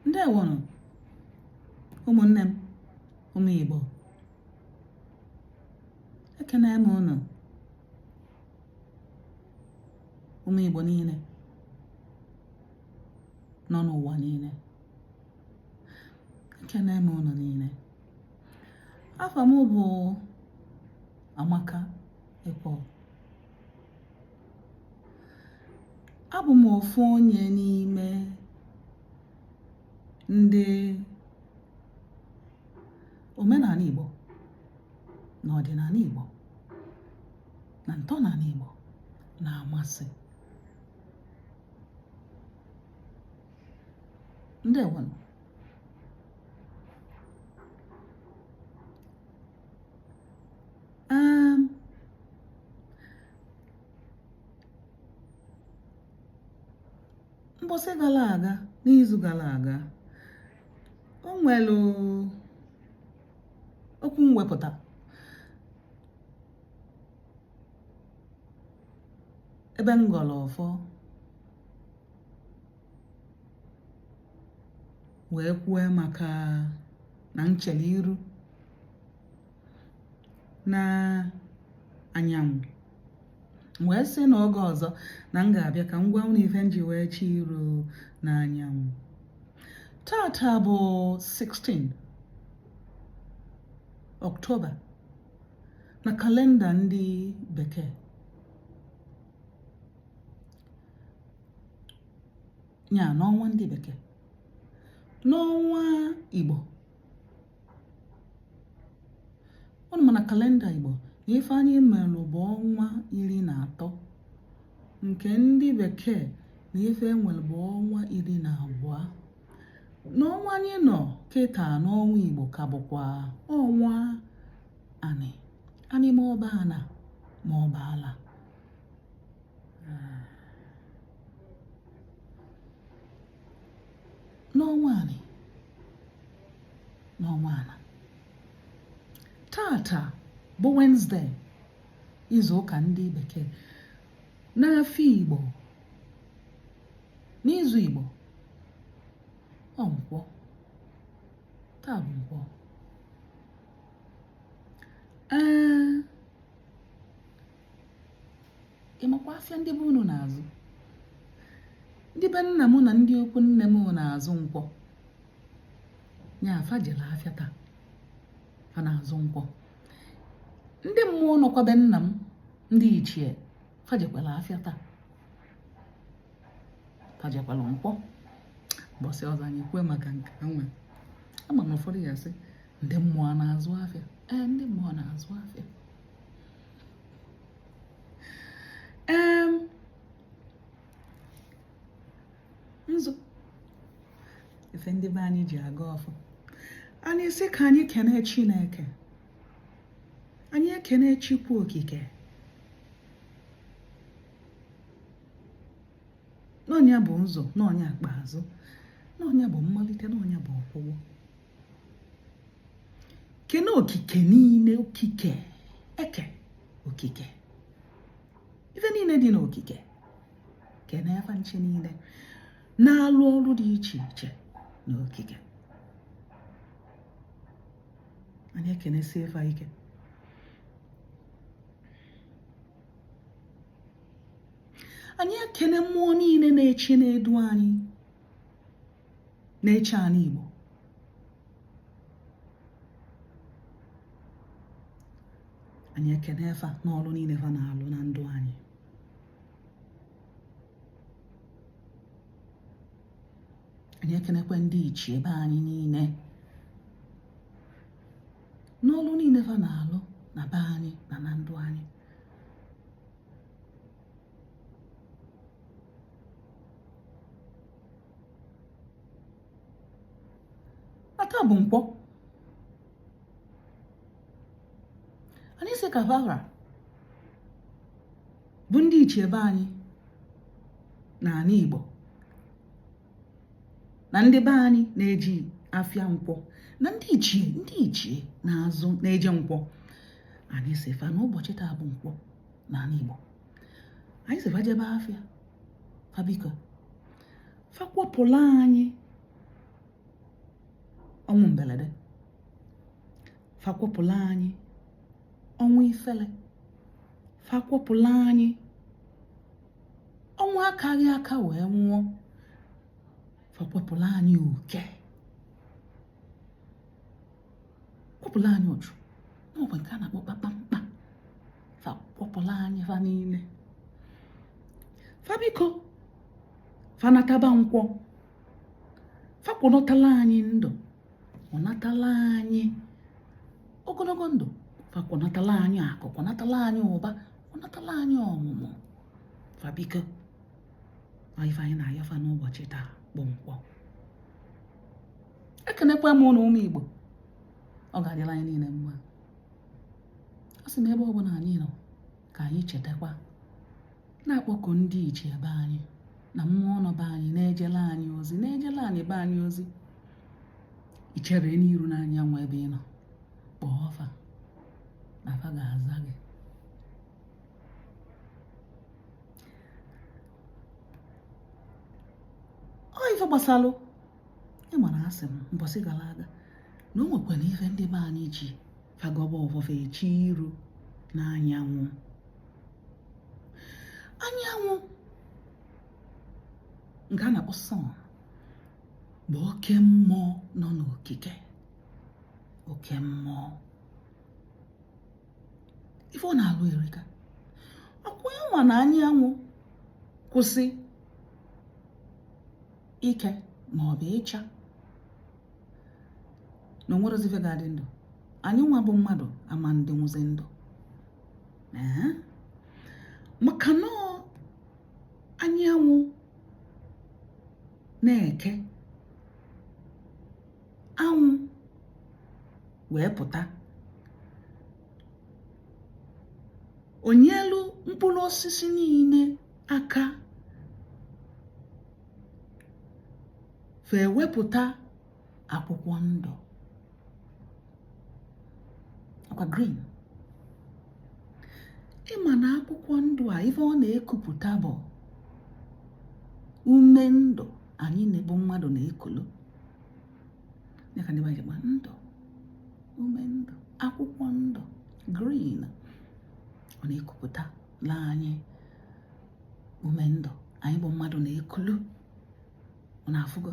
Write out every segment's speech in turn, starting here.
Ndewonu ụmụnne m, ụmụ Igbo, ekene m unu, ụmụ Igbo niile nọ n'ụwa niile, ekene m unu niile. Afọ m bụ Amaka Ekwo. Abụ m ofu onye n'ime ndị omenala Igbo na ọdịnala Igbo na ntọala Igbo na-amasị. Ndewonu. Mbọsị gara aga, n'izu gara aga, o nwere okwu mwepụta ebe m gọrọ ọfọ wee kwue maka na nchele iru na anyanwụ, wee sị n'oge ọzọ na m ga-abịa ka m gwa unu ife m ji wee chi iru na anyanwụ. Tata bụ 16 Ọktoba na kalenda ndị bekee. Ya n'ọnwa ndị bekee. N'ọnwa Igbo, unu ma na kalenda Igbo na ife anyị melụ bụ ọnwa 13, nke ndị bekee na ife enwere bụ ọnwa 12. N'ọnwa anyị nọ kịta n'ọnwa Igbo ka bụkwa ọnwa anyị ma ọba ana ma ọba ala. N'ọnwa anyị, n'ọnwa ana. Tata bụ Wednesday, izu ụka ndị bekee. N'afọ Igbo, n'izu Igbo, Nkwọ. Taa bụ Nkwọ. Ị makwa afịa ndị be unu na-azụ? Ndị be nna m na ndị okwu nne m na-azụ Nkwọ. Nya afa jere afịa taa, ha na-azụ Nkwọ. Ndị mmụọ nọkwa be nna m, ndị ichie, fa jekwala afịa taa, fa jekwala Nkwọ. Mbọsị ọzọ anyị kwue maka nke nwe. Ama na ụfọdụ ya sị ndị mmụọ na-azụ afịa. Ndị mmụọ na-azụ afịa. Nzu ife ndị be anyị ji aga ọfụ. Anyị sị ka anyị kene Chineke, anyị ekene Chukwu okike, n'ọnya bụ nzọ, n'ọnya ikpeazụ, n'ọnya bụ mmalite, n'ọnya bụ ọgwụgwụ. Kene okike niile, okike eke okike, ife niile dị n'okike. Kene afa nche niile na-alụ ọrụ dị iche iche n'okike. Anyị ekenesi ife ike. Anyị ekene mmụọ niile na-eche na-edu anyị, na-eche anyị Igbo. Anyị ekene efa n'ọrụ niile fa na-alụ na ndụ anyị. Anyị ekenekwe ndị ichie ebe anyị niile n'ọrụ niile fa na-alụ na be anyị na na ndụ anyị. Aka bụ Nkwọ. Anyị sị ka vara bụ ndị ichie ebe anyị na ala Igbo na ndị be anyị na-eji afịa Nkwọ na ndị ichie na-azụ na-eje Nkwọ. Anyị sị fa n'ụbọchị taa bụ Nkwọ na ala Igbo. Anyị sị fa jebe afịa, fa biko fa kwapụla anyị ọnwụ mberede, fakwapụla anyị ọnwụ ifele, fakwapụla anyị ọnwụ akaghị aka wee nwụọ, fakwapụla anyị oke, kwapụla anyị ụjụ, n'ọbụ nke a na-akpọ kpakpamkpa, fakwapụla anyị fa niile, fabiko fanataba nkwọ, fakwụnatala anyị ndụ, kwụnatala anyị ogologo ndụ, fakwụnatala anyị akụ, kwụnatala anyị ụba, kwụnatala anyị ọmụmụ, fabiko ife anyị na-ayọfa n'ụbọchị taa bụ nkwọ. Ekenekwa m ụnụ ụmụ Igbo, ọ ga-adịla anyị niile mma. Ọ sị na ebe ọbụla anyị nọ ka anyị chetakwa na-akpọkọ ndị ichie ebe anyị na mmụọ nọ be anyị na-ejele anyị ozi, na-ejele anyị be anyị ozi. Ichere n'iru n'anyanwụ ebe ị nọ, kpọọ ọfa na fa ga-aza gị. Ọ ife gbasalụ ịmara asị m mbọsị gara aga na o nwekwana ife ndị be anyị ji fagọba ọfọfọ echi iru n'anyanwụ. Anyanwụ nke a na-akpọ sun bụ oke mmụọ nọ n'okike, oke mmụọ. Ife ọ na-alụ erika, ọkwa ya nwa na anyanwụ kwụsị ike ma ọ bụ ịcha na onwere ife ga-adị ndụ, anyị nwa bụ mmadụ ama ndị nwụzi ndụ, maka na anyanwụ na-eke anwụ wee pụta, onyelu mkpụrụ osisi niile aka fee wepụta akwụkwọ ndụ, akwa green. Ịma na akwụkwọ ndụ a ife ọ na-ekupụta bụ ume ndụ anyị na-ebu mmadụ na-ekulu, ya ka ndị be anyị gba ndụ, ume ndụ, akwụkwọ ndụ green, ọ na-ekupụta la anyị ume ndụ anyị bụ mmadụ na-ekulu. Ọ na-afụgo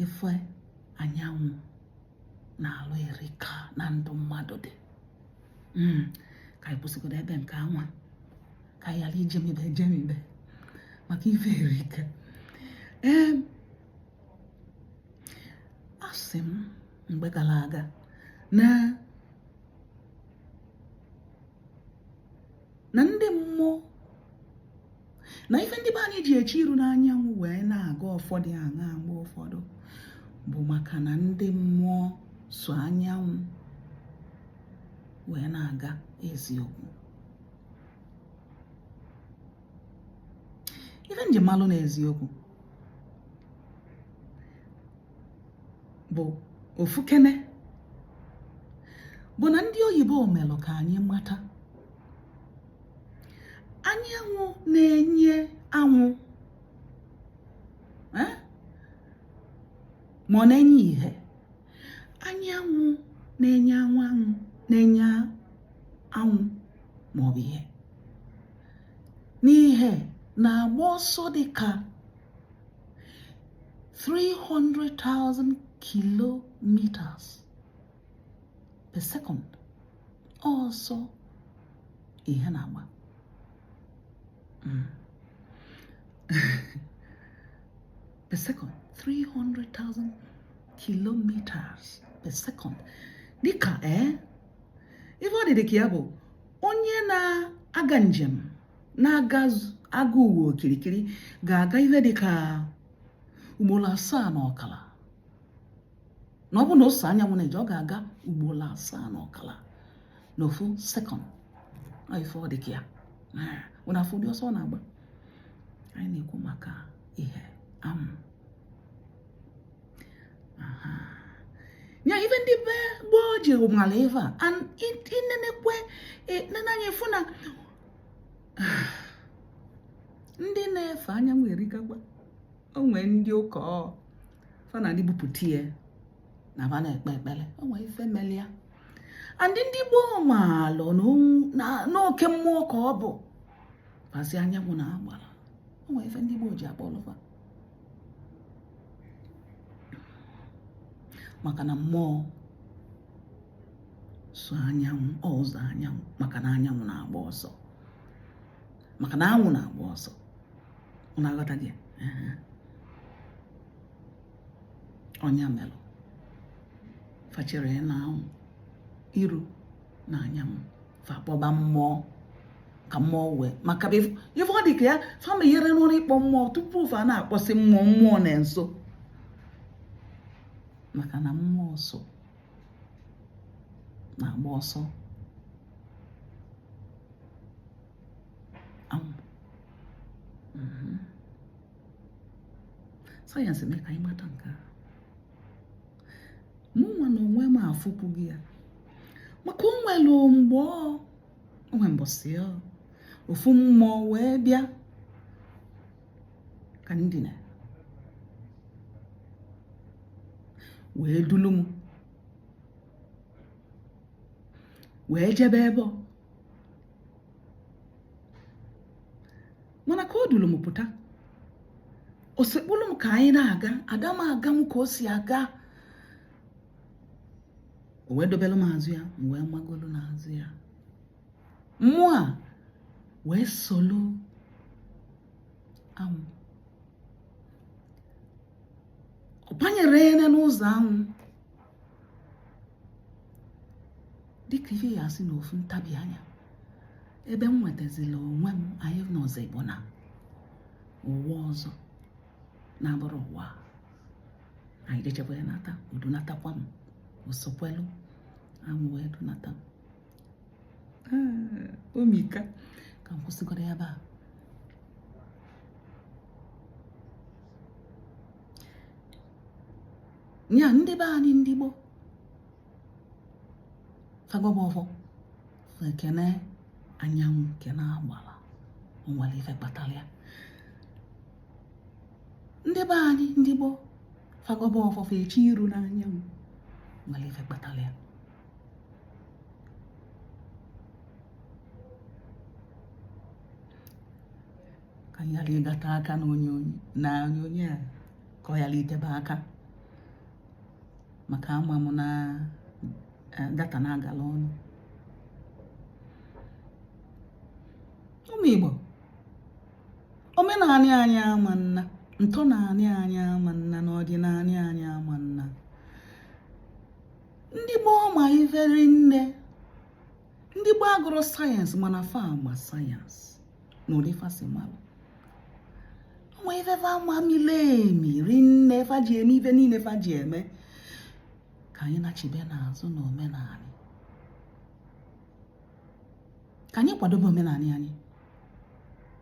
ife anyanwụ na-alụ erika na ndụ mmadụ dị. Ka anyị kwụsịgodo ebe nke anwa, ka anyị ghara ijemibe maka ife erika. Asị m mgbe gara aga na ndị mmụọ na ife ndị be anyị ji echi iru n'anyanwụ wee na-aga ụfọdụ aṅa mgbe ụfọdụ bụ maka na ndị mmụọ so anyanwụ wee na-aga eziokwu. Ife njemalụ na eziokwu bụ ofukene bụ na ndị oyibo melụ ka anyị mata anyanwụ na-enye anwụ ma ọ na-enye ihe. Anyanwụ na-enye na-enye anwụ ma ọ bụ ihe n'ihe na-agba ọsọ dịka 300,000 kilometers per second. Ọsọ ihe na-agba per second, 300,000 kilometers per second. Dịka ife ọ dị ka ya bụ onye na-aga njem na-aga ụwa okirikiri ga-aga ife dịka ugboro 7.5. na ọ bụ na ose anyanwụ na-eje, ọ ga-aga ugboro 7.5 n'ofu sekọnd. Ife ọ dị ka ya bụ na afọ ụdị ọsọ ọ na-agba. Anyị na-ekwu maka ihe amụ. Ya ife ndị be gboo ji mara ife a inenekwe nenanya efu na ndị na-efe anyanwụ erikakwa. O nwee ndị ụka fa na ndị bupụtie na ba na-ekpe ekpere o nwee ife melia andị ndị gboo maalụ n'oke mmụọ ka ọ bụ pasi anyanwụ na agbara o nwee ife ndị gboo ji akpọlụfa maka na mmụọ so anyanwụ ọzọ anyanwụ maka na anyanwụ na-agba ọsọ maka na anwụ na-agba ọsọ ọ na-aghọta gị ọnya melụ fachere na anwụ iru na anyanwụ fa kpọba mmụọ ka mmụọ wee maka ife ọ dị ka ya fama ihere n'ụlọ ịkpọ mmụọ tupu fa na-akpọsị mmụọ na nso maka na mmụọ so na-agba ọsọ anwụ sayensị mee ka anyị mata nke a mụnwa na onwe m afụkwughị ya maka o nwere mgbe onwe mbọsị ya ofu mmụọ wee bịa ka ndị na wee dulu m wee jebe ebe mana ka o dulu m pụta o sekpulu m ka anyị na-aga aga m aga m ka o si aga o wee dobelu m azụ ya m wee magolu n'azụ ya mmụọ a wee solo anwụ ọ banyere ene n'ụzọ anwụ dịka ihe ya asị n'ofu ntabi anya ebe m nwetazila onwe m anyị n'ọzọ Igbo na ụwa ọzọ na-abụrụ ụwa anyị dechekwa ya nata udunatakwa m osokwelu anwụ wee dunata omika ka m kwụsịgoro ya ebe a nya ndị be anyị ndị Igbo fagoba ọfọ ekene anyanwụ nke na-agbara o nwere ife kpatara ya ndị be anyị ndị Igbo fagoba ọfọ echi iru n'anyanwụ nwere ife kpatara ya ka anyị ghara ịgata aka na onyonyo a ka ọ ghara itebe aka maka ama m na data na-agala ọnụ ụmụ Igbo omenala anyị ama nna ntọala anyị ama nna na ọdịnala anyị ama nna ndị gboo ma iveri nne ndị gboo agụrụ sayensị mana fa agba sayensị na ụdị fasimalụ onwe ife fa ama milemi rinne fa ji eme ife niile fa ji eme ka anyị nachibe n'azụ na omenala ka anyị kwadobe omenala anyị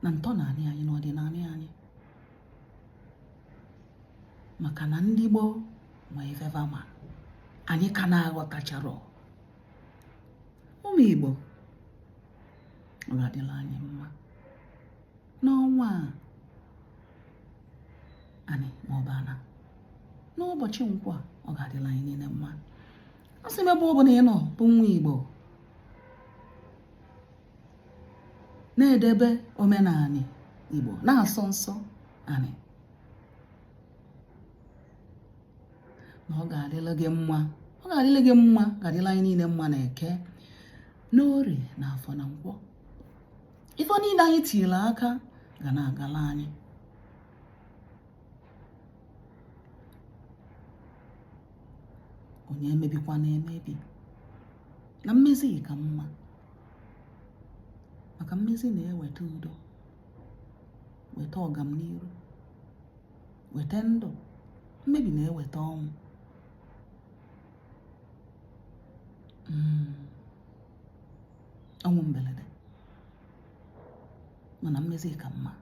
na ntọala anyị na ọdịnala anyị maka na ndị Gboo nwee ife fa ma anyị ka na-aghọtachara ụmụ Igbo ọ ga-adịla anyị mma n'ọnwa anyị maọbụ ana n'ụbọchị Nkwọ ọ ga-adịla anyị niile mma a sị m ebe ọ bụla ị nọ bụ nwa Igbo na-edebe omenala Igbo na-asọ nsọ anyị na ọ ga-adịla gị mma ga-adịla anyị niile mma na Eke n'Orie na Afọ na Nkwọ ife niile anyị tinyere aka ga na-agala anyị onye emebikwa na-emebi na mmezi ka mma maka mmezi na-eweta udo weta ọganiru weta ndụ mmebi na-eweta ọnwụ ọnwụ mberede mana mmezi ka mma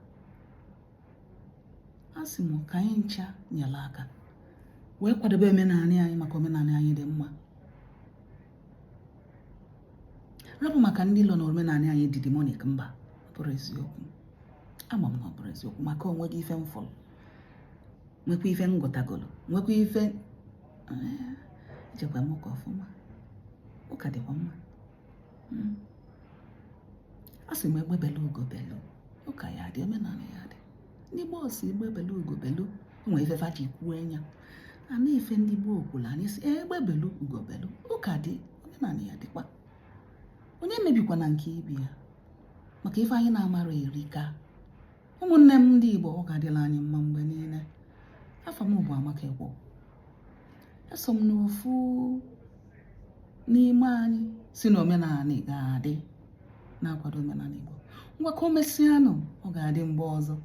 a sị m ka anyị ncha nyere aka wee kwadobe omenala anyị maka omenala anyị dị mma rapụ maka ndị ilo na omenala anyị dị demonic mba ọ bụrụ eziokwu ama m na ọ bụrụ eziokwu maka onwe gị ife mfọrọ nwekwa ife ngụtagolo, nwekwa ife ejekwa m ụka ọfụma, ụka dịkwa mma. A sị m egbebelu ugobelu, ụka ya dị, omenala ya dị. Ndị Gboo si egbebelu ugobelu, nwee ife fa ji kwuo enya. Ana ife ndị Gboo kwuru anyị si egbebelu ugobelu, ụka dị, omenala ya dịkwa. Onye mebikwana nke ibi ya, maka ife anyị na-amara erika. Ụmụnne m ndị Igbo, ọ ga-adịla anyị mma mgbe niile. Afọ m bụ Amaka Ekwo. Eso m n'ofu n'ime anyị si na omenala ga-adị, na-akwado omenala Igbo. Ngwa ka o mesịanụ, ọ ga-adị mgbe ọzọ.